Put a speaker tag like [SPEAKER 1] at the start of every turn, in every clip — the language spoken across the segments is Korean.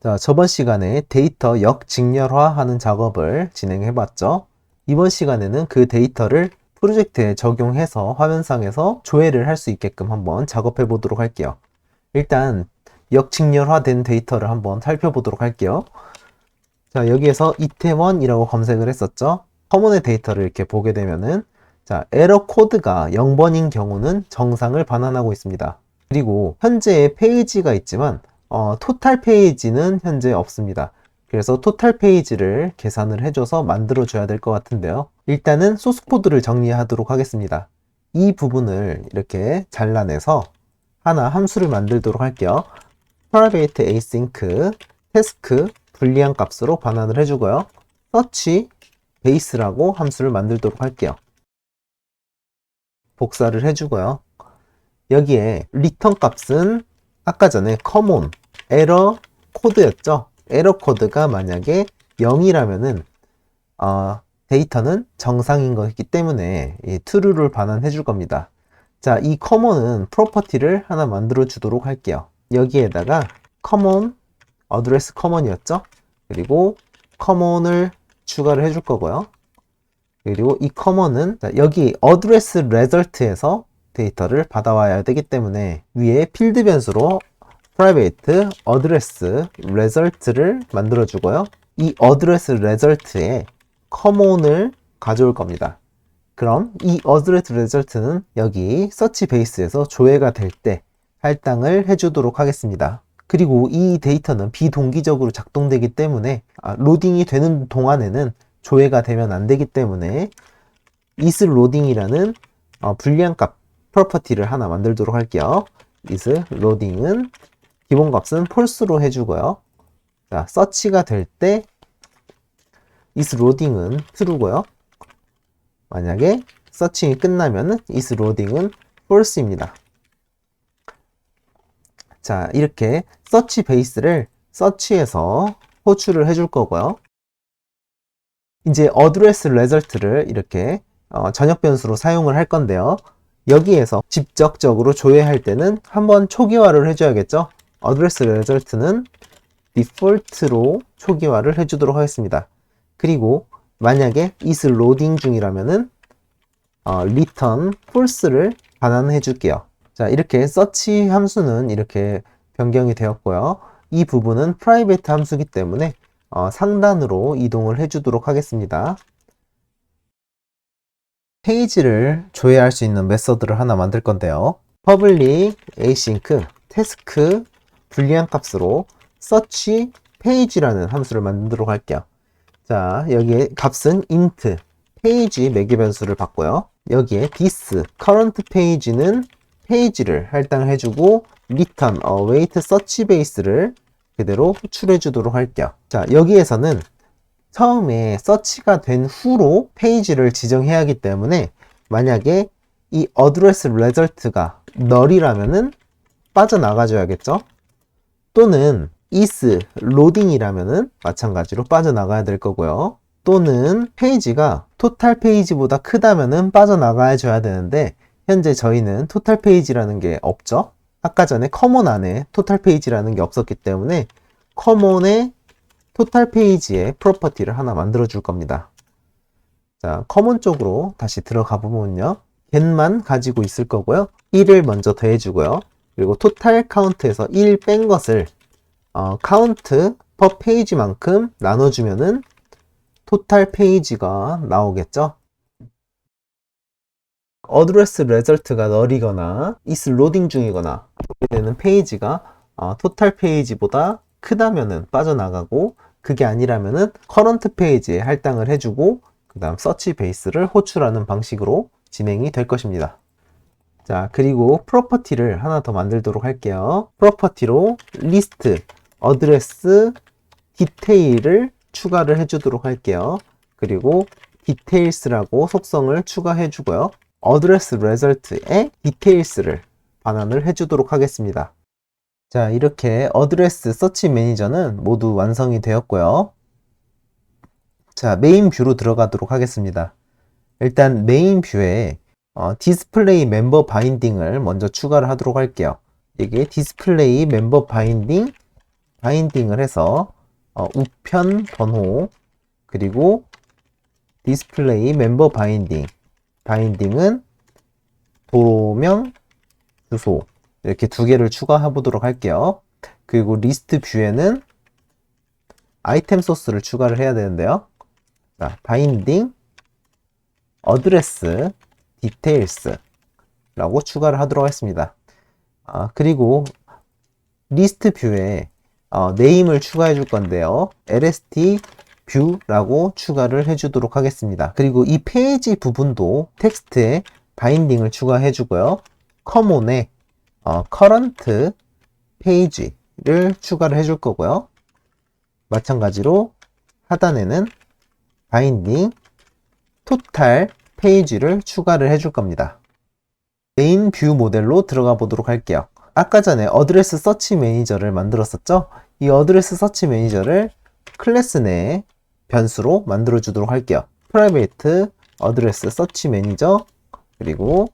[SPEAKER 1] 자, 저번 시간에 데이터 역직렬화하는 작업을 진행해 봤죠. 이번 시간에는 그 데이터를 프로젝트에 적용해서 화면상에서 조회를 할 수 있게끔 한번 작업해 보도록 할게요. 일단 역직렬화된 데이터를 한번 살펴보도록 할게요. 자, 여기에서 이태원이라고 검색을 했었죠. 커먼의 데이터를 이렇게 보게 되면은 자, 에러 코드가 0번인 경우는 정상을 반환하고 있습니다. 그리고 현재의 페이지가 있지만 토탈 페이지는 현재 없습니다. 그래서 토탈 페이지를 계산을 해줘서 만들어 줘야 될 것 같은데요. 일단은 소스 코드를 정리하도록 하겠습니다. 이 부분을 이렇게 잘라내서 하나 함수를 만들도록 할게요. private async task 불리한 값으로 반환을 해주고요. search base라고 함수를 만들도록 할게요. 복사를 해주고요. 여기에 return 값은 아까 전에 common 에러 코드였죠. 에러 코드가 만약에 0이라면은 데이터는 정상인 거기 때문에 이 true를 반환해 줄 겁니다. 자, 이 common은 프로퍼티를 하나 만들어 주도록 할게요. 여기에다가 common address common이었죠. 그리고 common을 추가를 해줄 거고요. 그리고 이 common은 여기 address result에서 데이터를 받아와야 되기 때문에 위에 필드 변수로 private address result를 만들어 주고요. 이 address result에 common을 가져올 겁니다. 그럼 이 address result는 여기 search base에서 조회가 될 때 할당을 해주도록 하겠습니다. 그리고 이 데이터는 비동기적으로 작동되기 때문에 로딩이 되는 동안에는 조회가 되면 안 되기 때문에 is loading이라는 불리한 값 프로퍼티를 하나 만들도록 할게요. is loading은 기본값은 false로 해주고요. 자, search가 될 때 is loading은 true고요. 만약에 searching이 끝나면은 is loading은 false입니다. 자, 이렇게 search base를 search에서 호출을 해줄 거고요. 이제 address result를 이렇게 전역 변수로 사용을 할 건데요. 여기에서 직접적으로 조회할 때는 한번 초기화를 해줘야겠죠. address result는 디폴트로 초기화를 해주도록 하겠습니다. 그리고 만약에 is loading 중이라면은 return false를 반환해 줄게요. 자, 이렇게 search 함수는 이렇게 변경이 되었고요. 이 부분은 private 함수이기 때문에 상단으로 이동을 해주도록 하겠습니다. 페이지를 조회할 수 있는 메서드를 하나 만들 건데요. public async task 불리한 값으로 search page라는 함수를 만들도록 할게요. 자, 여기에 값은 int 페이지 매개 변수를 받고요. 여기에 this current page는 페이지를 할당을 해주고 return await search base를 그대로 호출해 주도록 할게요. 자, 여기에서는 처음에 서치가 된 후로 페이지를 지정해야 하기 때문에 만약에 이 address result가 null이라면은 빠져나가줘야겠죠. 또는 is loading이라면은 마찬가지로 빠져나가야 될 거고요. 또는 페이지가 토탈 페이지보다 크다면은 빠져나가야 줘야 되는데 현재 저희는 토탈 페이지라는 게 없죠. 아까 전에 common 안에 토탈 페이지라는 게 없었기 때문에 common의 토탈 페이지에 프로퍼티를 하나 만들어 줄 겁니다. 자, common 쪽으로 다시 들어가 보면요. get만 가지고 있을 거고요. 1을 먼저 더해 주고요. 그리고 토탈 카운트에서 1 뺀 것을 count per page만큼 나눠주면은 토탈 페이지가 나오겠죠. address result가 null이거나 is loading 중이거나 그렇게 되는 페이지가 토탈 페이지보다 크다면은 빠져나가고 그게 아니라면은 current 페이지에 할당을 해주고 그 다음 search base를 호출하는 방식으로 진행이 될 것입니다. 자, 그리고 프로퍼티를 하나 더 만들도록 할게요. 프로퍼티로 list address detail을 추가를 해주도록 할게요. 그리고 details라고 속성을 추가해 주고요. address result에 details를 반환을 해주도록 하겠습니다. 자, 이렇게 address search 매니저는 모두 완성이 되었고요. 자, 메인 뷰로 들어가도록 하겠습니다. 일단 메인 뷰에 디스플레이 멤버 바인딩을 먼저 추가를 하도록 할게요. 이게 디스플레이 멤버 바인딩 바인딩을 해서 우편 번호 그리고 디스플레이 멤버 바인딩은 도면 주소 이렇게 두 개를 추가해 보도록 할게요. 그리고 리스트 뷰에는 아이템 소스를 추가를 해야 되는데요. 자, 바인딩 어드레스 디테일스 라고 추가를 하도록 하겠습니다. 그리고 리스트 뷰에 네임을 추가해 줄 건데요. lst 뷰라고 추가를 해 주도록 하겠습니다. 그리고 이 페이지 부분도 텍스트에 바인딩을 추가해 주고요. 커먼에 current page를 추가를 해 줄 거고요. 마찬가지로 하단에는 바인딩 total page를 추가를 해 줄 겁니다. 메인 뷰 모델로 들어가 보도록 할게요. 아까 전에 어드레스 서치 매니저를 만들었었죠? 이 어드레스 서치 매니저를 클래스 내에 변수로 만들어 주도록 할게요. private 어드레스 서치 매니저 그리고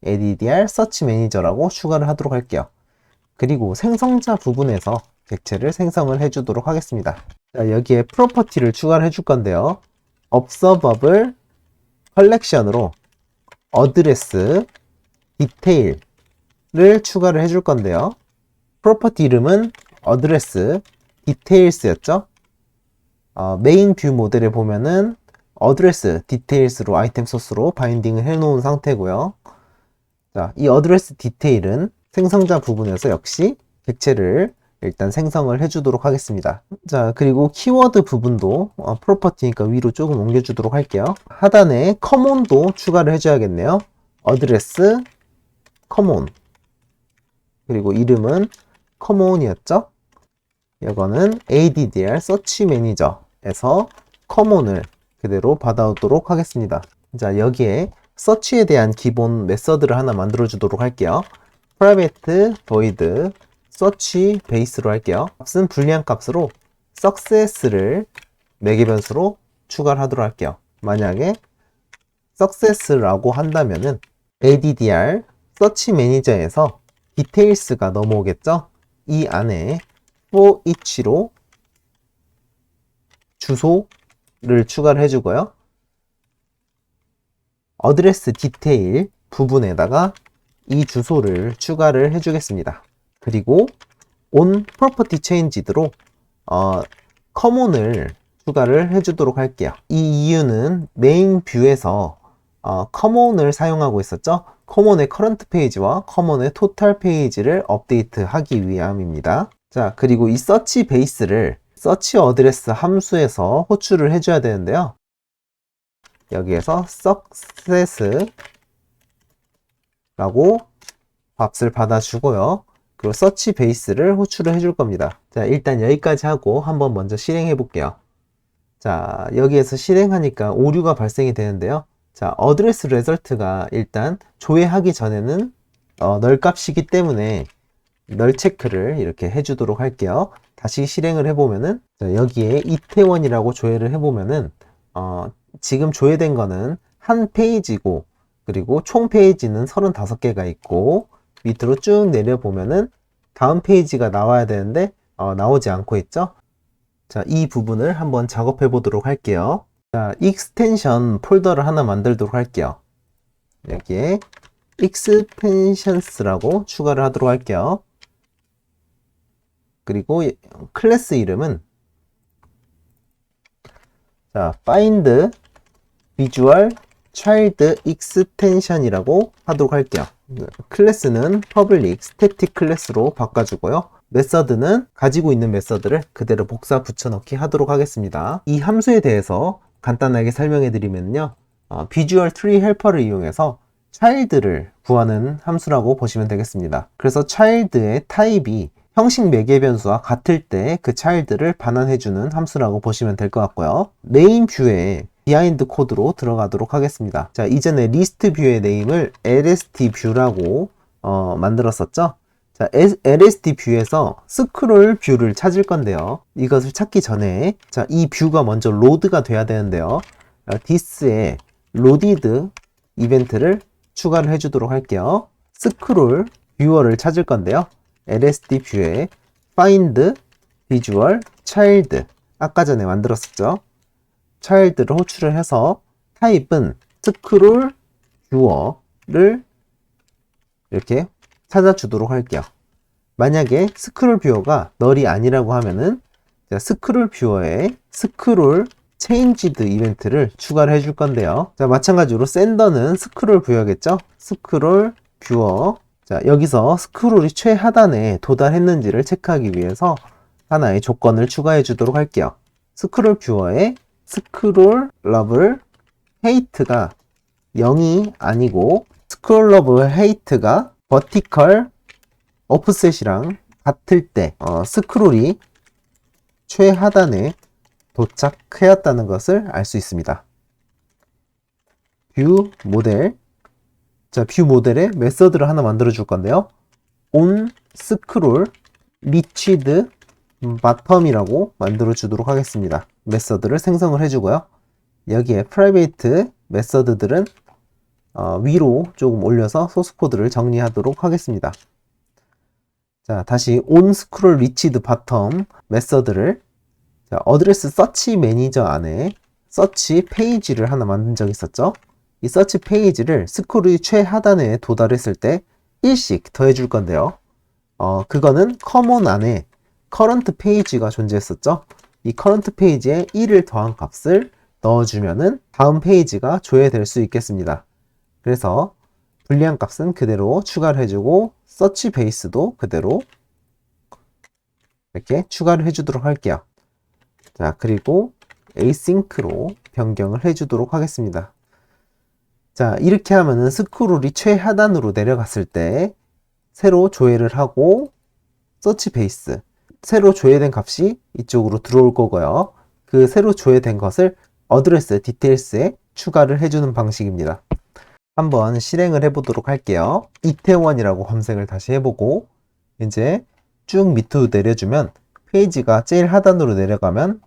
[SPEAKER 1] addr 서치 매니저라고 추가를 하도록 할게요. 그리고 생성자 부분에서 객체를 생성을 해 주도록 하겠습니다. 자, 여기에 프로퍼티를 추가를 해줄 건데요. observable collection으로 어드레스 디테일을 추가를 해줄 건데요. 프로퍼티 이름은 어드레스 디테일스였죠. 메인 뷰 모델에 보면은 어드레스 디테일스로 아이템 소스로 바인딩을 해 놓은 상태고요. 자, 이 어드레스 디테일은 생성자 부분에서 역시 객체를 일단 생성을 해주도록 하겠습니다. 자, 그리고 키워드 부분도 프로퍼티니까 위로 조금 옮겨주도록 할게요. 하단에 common도 추가를 해줘야겠네요. 어드레스 common 그리고 이름은 common이었죠. 이거는 addr search manager에서 common을 그대로 받아오도록 하겠습니다. 자, 여기에 search에 대한 기본 메서드를 하나 만들어 주도록 할게요. private void search base로 할게요. 값은 불리한 값으로 success를 매개 변수로 추가를 하도록 할게요. 만약에 success라고 한다면은 addr search manager에서 details가 넘어오겠죠? 이 안에 for each로 주소를 추가를 해주고요. 어드레스 디테일 부분에다가 이 주소를 추가를 해주겠습니다. 그리고 on property changed로 common을 추가를 해주도록 할게요. 이 이유는 메인 뷰에서 common을 사용하고 있었죠. common의 current page와 common의 total page를 업데이트하기 위함입니다. 자, 그리고 이 search base를 search address 함수에서 호출을 해줘야 되는데요. 여기에서 success 라고 값을 받아주고요. 그리고 search base를 호출을 해줄 겁니다. 자, 일단 여기까지 하고 한번 먼저 실행해 볼게요. 자, 여기에서 실행하니까 오류가 발생이 되는데요. 자, 어드레스 result가 일단 조회하기 전에는 널 값이기 때문에 널 체크를 이렇게 해주도록 할게요. 다시 실행을 해보면은 자, 여기에 이태원이라고 조회를 해보면은 지금 조회된 거는 한 페이지고 그리고 총 페이지는 35개가 있고 밑으로 쭉 내려보면은 다음 페이지가 나와야 되는데 나오지 않고 있죠. 자, 이 부분을 한번 작업해 보도록 할게요. 자, 익스텐션 폴더를 하나 만들도록 할게요. 여기에 extensions라고 추가를 하도록 할게요. 그리고 클래스 이름은 자, find visual child extension이라고 하도록 할게요. 클래스는 public static 클래스로 바꿔주고요. 메서드는 가지고 있는 메서드를 그대로 복사 붙여넣기 하도록 하겠습니다. 이 함수에 대해서 간단하게 설명해 드리면요. 비주얼 트리 헬퍼를 이용해서 child를 구하는 함수라고 보시면 되겠습니다. 그래서 child의 타입이 형식 매개 변수와 같을 때 그 child를 반환해주는 함수라고 보시면 될 것 같고요. 메인 뷰에 비하인드 코드로 들어가도록 하겠습니다. 자, 이전에 리스트 뷰의 네임을 lst 뷰라고 만들었었죠. 자, lst 뷰에서 스크롤 뷰를 찾을 건데요. 이것을 찾기 전에 자, 이 뷰가 먼저 로드가 돼야 되는데요. this에 loaded 이벤트를 추가를 해주도록 할게요. 스크롤 뷰어를 찾을 건데요. lst 뷰에 find 비주얼 차일드 아까 전에 만들었었죠. 차일드를 호출을 해서 타입은 스크롤 뷰어를 이렇게 찾아주도록 할게요. 만약에 스크롤 뷰어가 널이 아니라고 하면은 스크롤 뷰어에 스크롤 체인지드 이벤트를 추가를 해줄 건데요. 자, 마찬가지로 샌더는 스크롤 뷰어겠죠? 스크롤 뷰어. 자, 여기서 스크롤이 최하단에 도달했는지를 체크하기 위해서 하나의 조건을 추가해 주도록 할게요. 스크롤 뷰어에 스크롤 러블 헤이트가 0이 아니고 스크롤 러블 헤이트가 버티컬 오프셋이랑 같을 때 스크롤이 최하단에 도착하였다는 것을 알 수 있습니다. 뷰 모델. 자, 뷰 모델의 메서드를 하나 만들어 줄 건데요. on scroll reached bottom이라고 만들어 주도록 하겠습니다. 메서드를 생성을 해주고요. 여기에 프라이베이트 메서드들은 위로 조금 올려서 소스 코드를 정리하도록 하겠습니다. 자, 다시 on scroll reached bottom 메서드를 어드레스 서치 매니저 안에 서치 페이지를 하나 만든 적이 있었죠. 이 서치 페이지를 스크롤이 최하단에 도달했을 때 1씩 더해 줄 건데요. 그거는 커먼 안에 커런트 페이지가 존재했었죠. 이 커런트 페이지에 1을 더한 값을 넣어주면은 다음 페이지가 조회될 수 있겠습니다. 그래서 불리한 값은 그대로 추가를 해주고 서치 베이스도 그대로 이렇게 추가를 해주도록 할게요. 자, 그리고 asynch로 변경을 해주도록 하겠습니다. 자, 이렇게 하면은 스크롤이 최하단으로 내려갔을 때 새로 조회를 하고 서치 베이스, 새로 조회된 값이 이쪽으로 들어올 거고요. 그 새로 조회된 것을 어드레스 디테일스에 추가를 해주는 방식입니다. 한번 실행을 해보도록 할게요. 이태원이라고 검색을 다시 해보고 이제 쭉 밑으로 내려주면 페이지가 제일 하단으로 내려가면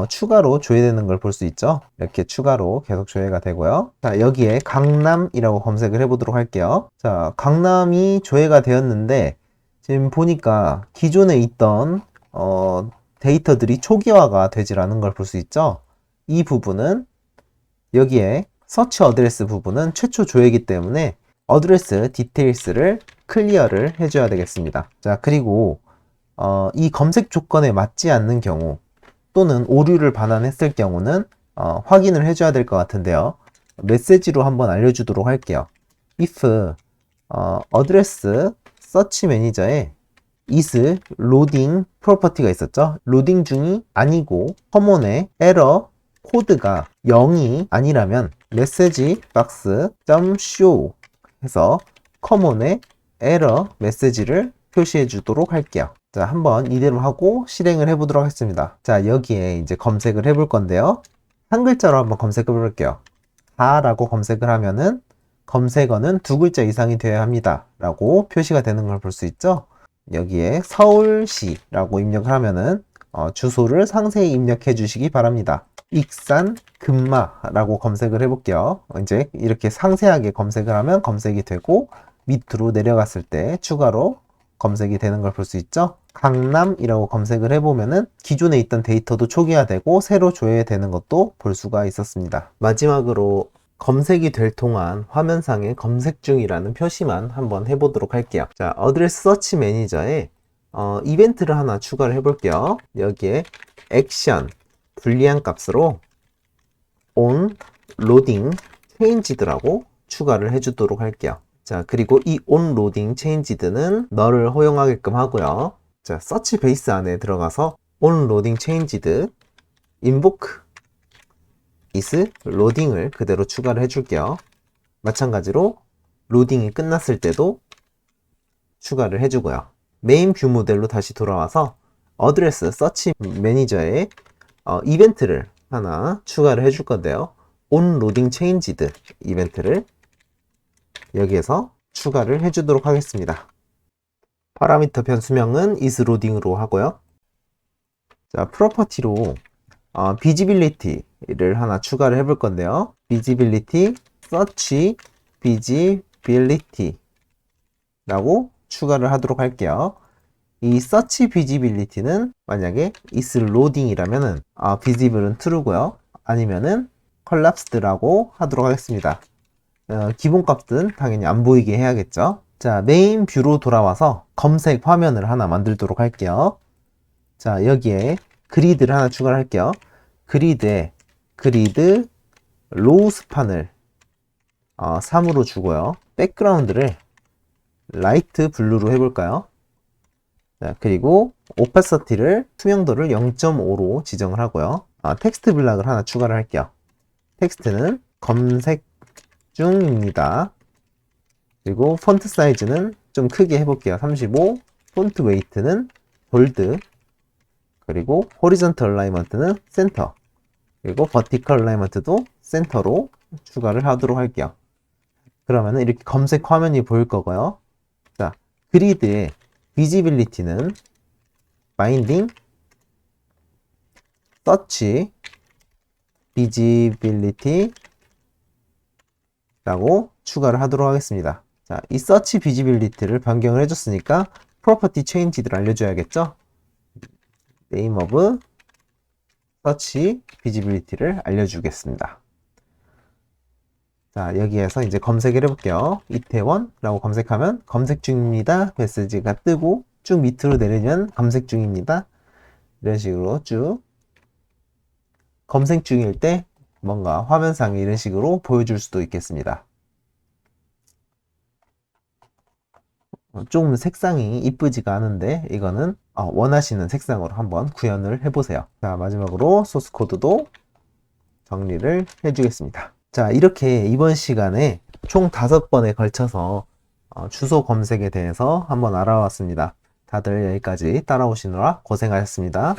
[SPEAKER 1] 추가로 조회되는 걸 볼 수 있죠. 이렇게 추가로 계속 조회가 되고요. 자, 여기에 강남이라고 검색을 해보도록 할게요. 자, 강남이 조회가 되었는데 지금 보니까 기존에 있던 데이터들이 초기화가 되질 않은 걸 볼 수 있죠. 이 부분은 여기에 서치 어드레스 부분은 최초 조회이기 때문에 어드레스 디테일스를 클리어를 해줘야 되겠습니다. 자, 그리고 이 검색 조건에 맞지 않는 경우 또는 오류를 반환했을 경우는 확인을 해줘야 될 것 같은데요. 메시지로 한번 알려주도록 할게요. if 어드레스 서치 매니저에 is loading 프로퍼티가 있었죠. 로딩 중이 아니고 커먼의 에러 코드가 0이 아니라면 메시지 박스 .show 해서 커먼의 에러 메시지를 표시해 주도록 할게요. 자, 한번 이대로 하고 실행을 해보도록 하겠습니다. 자, 여기에 이제 검색을 해볼 건데요. 한 글자로 한번 검색해 볼게요. 다라고 검색을 하면은 검색어는 2글자 이상이 되어야 합니다 라고 표시가 되는 걸 볼 수 있죠. 여기에 서울시라고 입력을 하면은 주소를 상세히 입력해 주시기 바랍니다. 익산 금마라고 검색을 해볼게요. 이제 이렇게 상세하게 검색을 하면 검색이 되고 밑으로 내려갔을 때 추가로 검색이 되는 걸 볼 수 있죠. 강남이라고 검색을 해보면은 기존에 있던 데이터도 초기화되고 새로 조회되는 것도 볼 수가 있었습니다. 마지막으로 검색이 될 동안 화면상에 검색 중이라는 표시만 한번 해보도록 할게요. 자, 어드레스 서치 매니저에 이벤트를 하나 추가를 해볼게요. 여기에 액션 불리한 값으로 on loading changed라고 추가를 해주도록 할게요. 자, 그리고 이 on loading changed는 널을 허용하게끔 하고요. 자, 서치 베이스 안에 들어가서 on loading changed invoke is loading을 그대로 추가를 해줄게요. 마찬가지로 로딩이 끝났을 때도 추가를 해주고요. 메인 뷰 모델로 다시 돌아와서 어드레스 서치 매니저에 이벤트를 하나 추가를 해줄 건데요. on loading changed 이벤트를 여기에서 추가를 해주도록 하겠습니다. 파라미터 변수명은 is loading으로 하고요. 자, 프로퍼티로 visibility를 하나 추가를 해볼 건데요. visibility, search, visibility 라고 추가를 하도록 할게요. 이 search visibility는 만약에 is loading이라면은 visible은 true고요. 아니면은 collapsed라고 하도록 하겠습니다. 기본 값은 당연히 안 보이게 해야겠죠. 자, 메인 뷰로 돌아와서 검색 화면을 하나 만들도록 할게요. 자, 여기에 그리드를 하나 추가를 할게요. 그리드에 그리드 로우 스판을 3으로 주고요. 백그라운드를 라이트 블루로 해볼까요? 자, 그리고 오파서티를 투명도를 0.5로 지정을 하고요. 텍스트 블락을 하나 추가를 할게요. 텍스트는 검색 중입니다. 그리고 폰트 사이즈는 좀 크게 해볼게요. 35. 폰트 웨이트는 볼드. 그리고 호리전털 얼라이먼트는 센터. 그리고 버티컬 얼라이먼트도 센터로 추가를 하도록 할게요. 그러면은 이렇게 검색 화면이 보일 거고요. 자, 그리드의 비지빌리티는 바인딩 서치 비지빌리티 라고 추가를 하도록 하겠습니다. 자, 이 서치 비지빌리티를 변경을 해줬으니까 프로퍼티 체인지를 알려줘야겠죠? name of search visibility를 알려주겠습니다. 자, 여기에서 이제 검색을 해볼게요. 이태원라고 검색하면 검색 중입니다 메시지가 뜨고, 쭉 밑으로 내리면 검색 중입니다. 이런 식으로 쭉 검색 중일 때 뭔가 화면상에 이런 식으로 보여줄 수도 있겠습니다. 조금 색상이 이쁘지가 않은데 이거는 원하시는 색상으로 한번 구현을 해보세요. 자, 마지막으로 소스 코드도 정리를 해주겠습니다. 자, 이렇게 이번 시간에 총 5번에 걸쳐서 주소 검색에 대해서 한번 알아봤습니다. 다들 여기까지 따라오시느라 고생하셨습니다.